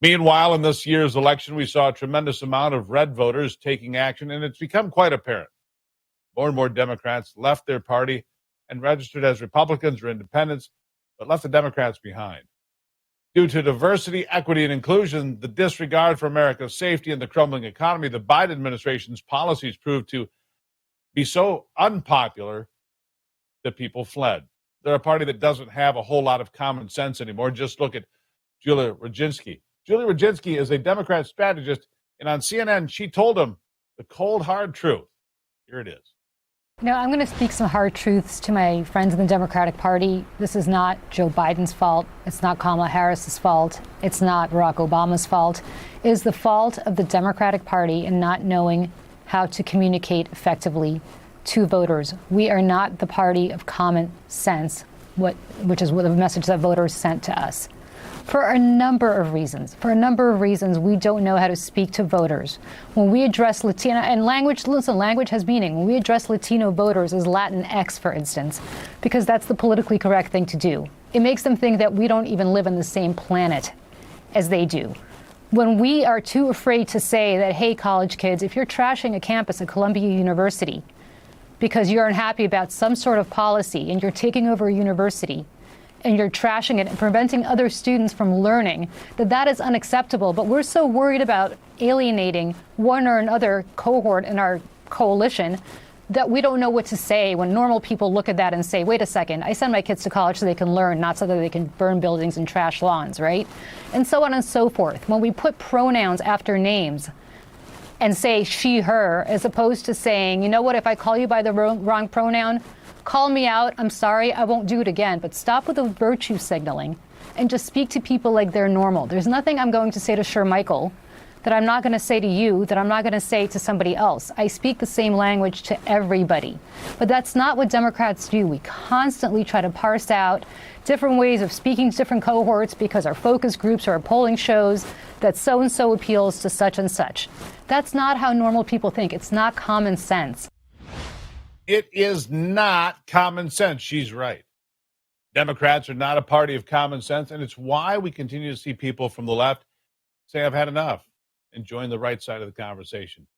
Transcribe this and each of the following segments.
Meanwhile, in this year's election, we saw a tremendous amount of red voters taking action, and it's become quite apparent. More and more Democrats left their party and registered as Republicans or independents, but left the Democrats behind. Due to diversity, equity, and inclusion, the disregard for America's safety, and the crumbling economy, the Biden administration's policies proved to be so unpopular that people fled. They're a party that doesn't have a whole lot of common sense anymore. Just look at Julia Rodzinski. Julia Rodzinski is a Democrat strategist, and on CNN, she told him the cold, hard truth. Here it is. I'm going to speak some hard truths to my friends in the Democratic Party. This is not Joe Biden's fault. It's not Kamala Harris's fault. It's not Barack Obama's fault. It is the fault of the Democratic Party in not knowing how to communicate effectively to voters. We are not the party of common sense, which is what the message that voters sent to us. For a number of reasons, we don't know how to speak to voters. When we address Latino, and language has meaning. When we address Latino voters as Latinx, for instance, because that's the politically correct thing to do, it makes them think that we don't even live on the same planet as they do. When we are too afraid to say that, hey, college kids, if you're trashing a campus at Columbia University because you're unhappy about some sort of policy and you're taking over a university, and you're trashing it and preventing other students from learning, that is unacceptable. But we're so worried about alienating one or another cohort in our coalition that we don't know what to say when normal people look at that and say, wait a second, I send my kids to college so they can learn, not so that they can burn buildings and trash lawns, right? And so on and so forth. When we put pronouns after names and say she, her, as opposed to saying, you know what, if I call you by the wrong pronoun, call me out. I'm sorry. I won't do it again. But stop with the virtue signaling and just speak to people like they're normal. There's nothing I'm going to say to Shermichael that I'm not going to say to you, that I'm not going to say to somebody else. I speak the same language to everybody. But that's not what Democrats do. We constantly try to parse out different ways of speaking to different cohorts because our focus groups or our polling shows that so-and-so appeals to such and such. That's not how normal people think. It's not common sense. It is not common sense. She's right. Democrats are not a party of common sense, and it's why we continue to see people from the left say, I've had enough, and join the right side of the conversation.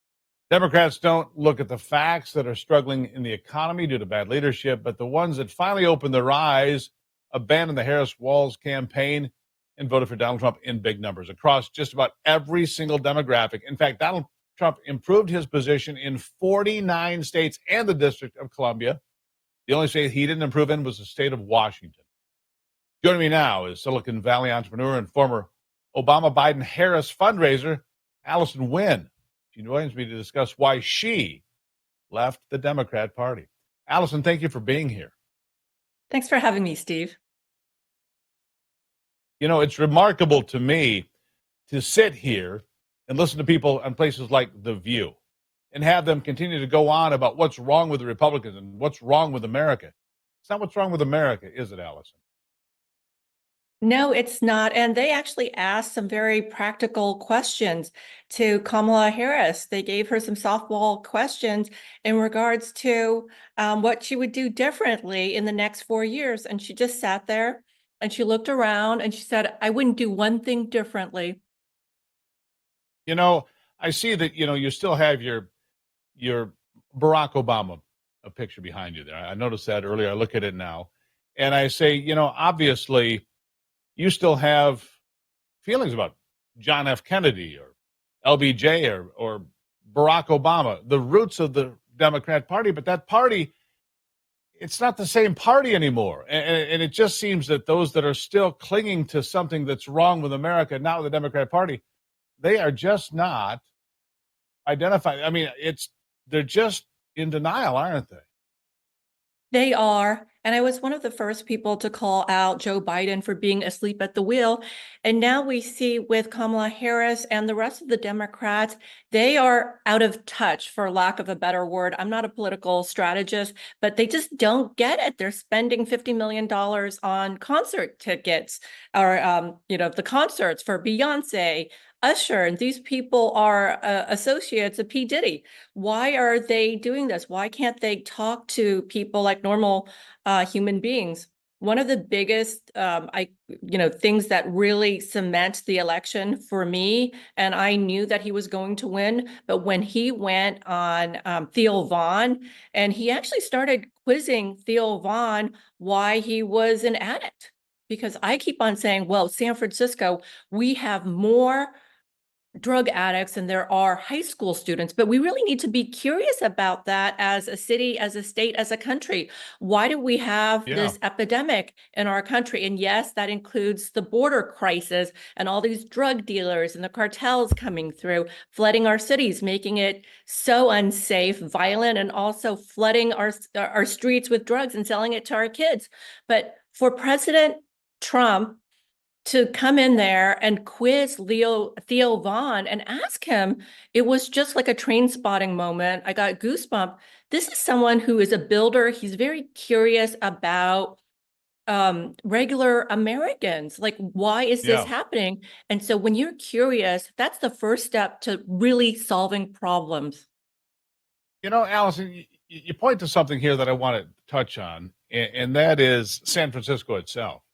Democrats don't look at the facts that are struggling in the economy due to bad leadership, but the ones that finally opened their eyes, abandoned the Harris-Walz campaign, and voted for Donald Trump in big numbers across just about every single demographic. In fact, Donald Trump improved his position in 49 states and the District of Columbia. The only state he didn't improve in was the state of Washington. Joining me now is Silicon Valley entrepreneur and former Obama-Biden-Harris fundraiser, Allison Wynn. She joins me to discuss why she left the Democrat Party. Allison, thank you for being here. Thanks for having me, Steve. You know, it's remarkable to me to sit here and listen to people on places like The View and have them continue to go on about what's wrong with the Republicans and what's wrong with America. It's not what's wrong with America, is it, Allison? No, it's not. And they actually asked some very practical questions to Kamala Harris. They gave her some softball questions in regards to what she would do differently in the next 4 years. And she just sat there and she looked around and she said, I wouldn't do one thing differently. You know, I see that, you still have your Barack Obama a picture behind you there. I noticed that earlier. I look at it now. And I say, obviously, you still have feelings about John F. Kennedy or LBJ or Barack Obama, the roots of the Democrat Party. But that party, it's not the same party anymore. And it just seems that those that are still clinging to something that's wrong with America, now the Democrat Party, they are just not identified. I mean, they're just in denial, aren't they? They are. And I was one of the first people to call out Joe Biden for being asleep at the wheel. And now we see with Kamala Harris and the rest of the Democrats, they are out of touch, for lack of a better word. I'm not a political strategist, but they just don't get it. They're spending $50 million on concert tickets or, the concerts for Beyonce, Usher, and these people are associates of P. Diddy. Why are they doing this? Why can't they talk to people like normal human beings? One of the biggest, things that really cement the election for me, and I knew that he was going to win, but when he went on Theo Vaughn, and he actually started quizzing Theo Vaughn why he was an addict. Because I keep on saying, well, San Francisco, we have more drug addicts and there are high school students, but we really need to be curious about that as a city, as a state, as a country. Why do we have Yeah. this epidemic in our country? And yes, that includes the border crisis and all these drug dealers and the cartels coming through, flooding our cities, making it so unsafe, violent, and also flooding our streets with drugs and selling it to our kids. But for President Trump to come in there and quiz Theo Vaughn and ask him, it was just like a train spotting moment. I got goosebumps. This is someone who is a builder. He's very curious about regular Americans. Like, why is this Yeah. happening? And so when you're curious, that's the first step to really solving problems. Allison, you point to something here that I want to touch on, and that is San Francisco itself.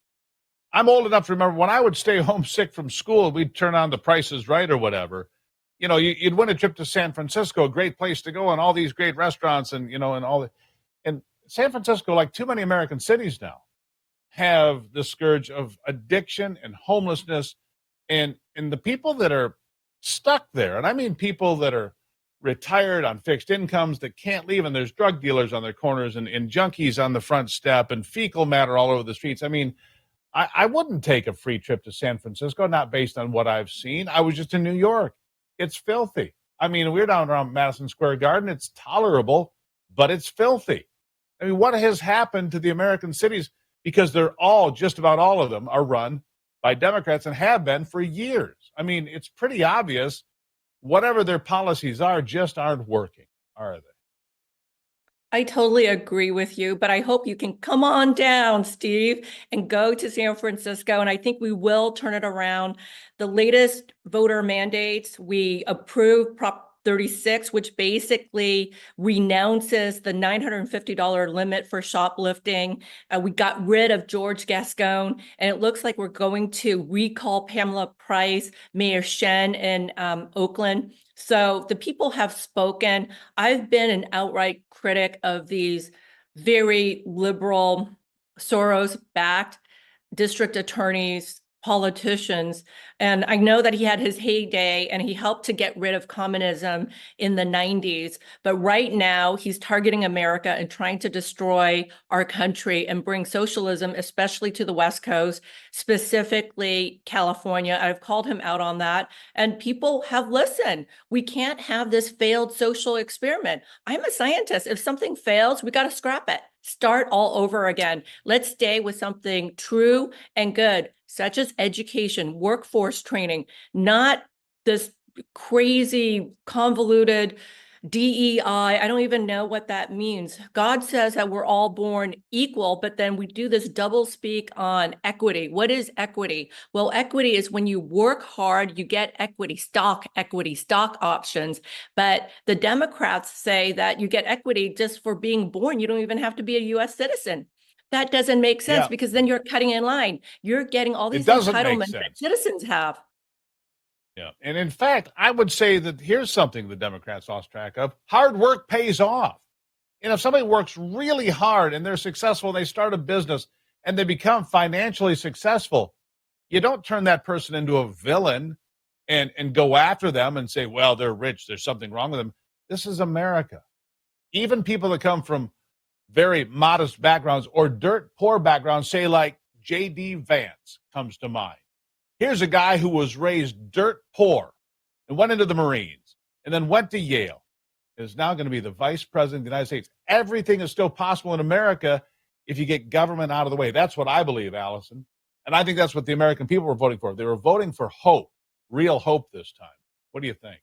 I'm old enough to remember when I would stay home sick from school, we'd turn on The Price is Right or whatever. You'd win a trip to San Francisco, a great place to go, and all these great restaurants, and and all the. And San Francisco, like too many American cities now, have the scourge of addiction and homelessness, and the people that are stuck there, and I mean people that are retired on fixed incomes that can't leave, and there's drug dealers on their corners and junkies on the front step and fecal matter all over the streets. I mean, I wouldn't take a free trip to San Francisco, not based on what I've seen. I was just in New York. It's filthy. I mean, we're down around Madison Square Garden. It's tolerable, but it's filthy. I mean, what has happened to the American cities? Because just about all of them are run by Democrats and have been for years. I mean, it's pretty obvious whatever their policies are just aren't working, are they? I totally agree with you, but I hope you can come on down, Steve, and go to San Francisco. And I think we will turn it around. The latest voter mandates, we approved Prop 36, which basically renounces the $950 limit for shoplifting. We got rid of George Gascon, and it looks like we're going to recall Pamela Price, Mayor Shen in Oakland. So the people have spoken. I've been an outright critic of these very liberal, Soros-backed district attorneys, politicians. And I know that he had his heyday and he helped to get rid of communism in the 90s. But right now, he's targeting America and trying to destroy our country and bring socialism, especially to the West Coast, specifically California. I've called him out on that. And people have listened. We can't have this failed social experiment. I'm a scientist. If something fails, we got to scrap it. Start all over again. Let's stay with something true and good, such as education, workforce training, not this crazy, convoluted DEI. I don't even know what that means. God says that we're all born equal, but then we do this double speak on equity. What is equity? Well, equity is when you work hard, you get equity, stock options. But the Democrats say that you get equity just for being born. You don't even have to be a US citizen. That doesn't make sense because then you're cutting in line. You're getting all these entitlements that citizens have. Yeah. And in fact, I would say that here's something the Democrats lost track of. Hard work pays off. And if somebody works really hard and they're successful, they start a business and they become financially successful, you don't turn that person into a villain and go after them and say, well, they're rich, there's something wrong with them. This is America. Even people that come from very modest backgrounds or dirt poor backgrounds, say like J.D. Vance comes to mind. Here's a guy who was raised dirt poor and went into the Marines and then went to Yale and is now going to be the vice president of the United States. Everything is still possible in America if you get government out of the way. That's what I believe, Allison. And I think that's what the American people were voting for. They were voting for hope, real hope this time. What do you think?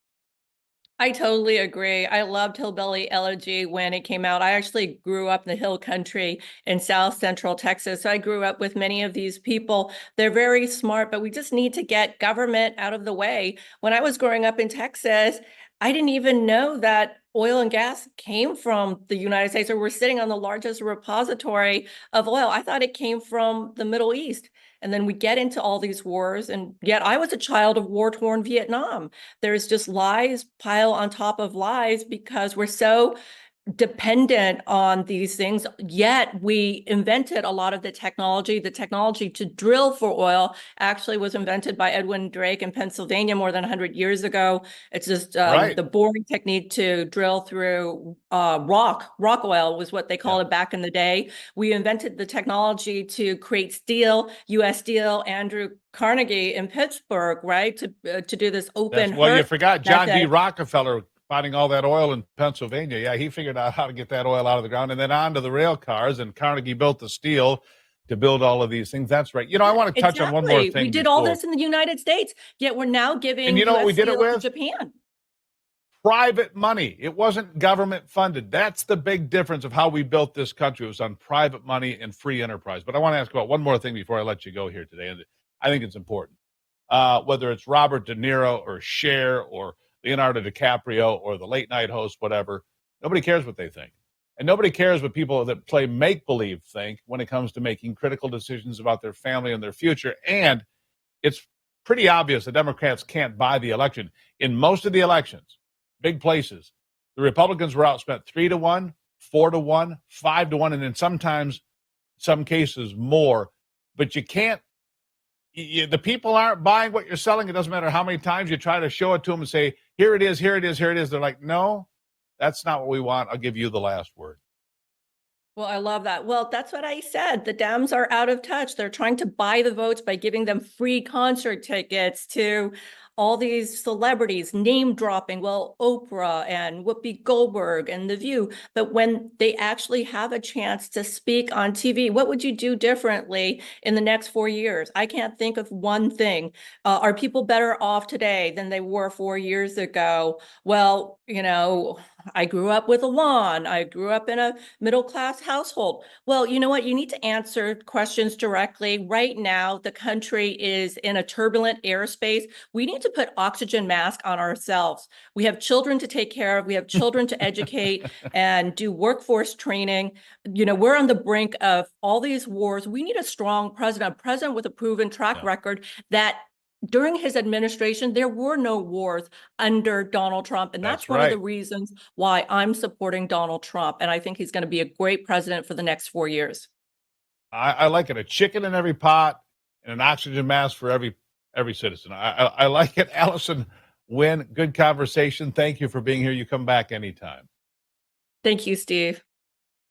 I totally agree. I loved Hillbilly Elegy when it came out. I actually grew up in the hill country in South Central Texas. So I grew up with many of these people. They're very smart, but we just need to get government out of the way. When I was growing up in Texas, I didn't even know that oil and gas came from the United States, or we're sitting on the largest repository of oil. I thought it came from the Middle East. And then we get into all these wars, and yet I was a child of war-torn Vietnam. There's just lies pile on top of lies because we're so dependent on these things, yet we invented a lot of the technology. The technology to drill for oil actually was invented by Edwin Drake in Pennsylvania more than 100 years ago. It's just Right. the boring technique to drill through rock oil was what they called it back in the day. We invented the technology to create steel, U.S. Steel, Andrew Carnegie in Pittsburgh, right, to do this open Well, you hearth forgot John D. method. Rockefeller finding all that oil in Pennsylvania. Yeah, he figured out how to get that oil out of the ground and then onto the rail cars, and Carnegie built the steel to build all of these things. That's right. I want to touch on one more Exactly. We thing did all before. this in the United States, yet we're now And giving you know what we U.S. did it steel to with? Japan. Private money. It wasn't government funded. That's the big difference of how we built this country. It was on private money and free enterprise. But I want to ask about one more thing before I let you go here today, and I think it's important. Whether it's Robert De Niro or Cher or Leonardo DiCaprio or the late night host, whatever, nobody cares what they think. And nobody cares what people that play make-believe think when it comes to making critical decisions about their family and their future. And it's pretty obvious the Democrats can't buy the election. In most of the elections, big places, the Republicans were outspent 3-1, 4-1, 5-1, and then sometimes, some cases, more. But you can't. The people aren't buying what you're selling. It doesn't matter how many times you try to show it to them and say, here it is, here it is, here it is. They're like, no, that's not what we want. I'll give you the last word. Well, I love that. Well, that's what I said. The Dems are out of touch. They're trying to buy the votes by giving them free concert tickets to all these celebrities, name dropping, well, Oprah and Whoopi Goldberg and The View. But when they actually have a chance to speak on TV, what would you do differently in the next 4 years? I can't think of one thing. Are people better off today than they were 4 years ago? Well, I grew up with a lawn. I grew up in a middle-class household. Well, you know what? You need to answer questions directly. Right now, the country is in a turbulent airspace. We need to put oxygen mask on ourselves. We have children to take care of. We have children to educate and do workforce training. We're on the brink of all these wars. We need a strong president, with a proven track record that during his administration, there were no wars under Donald Trump. And that's one of the reasons why I'm supporting Donald Trump. And I think he's going to be a great president for the next 4 years. I like it. A chicken in every pot and an oxygen mask for every citizen. I like it. Allison Wynn, good conversation. Thank you for being here. You come back anytime. Thank you, Steve.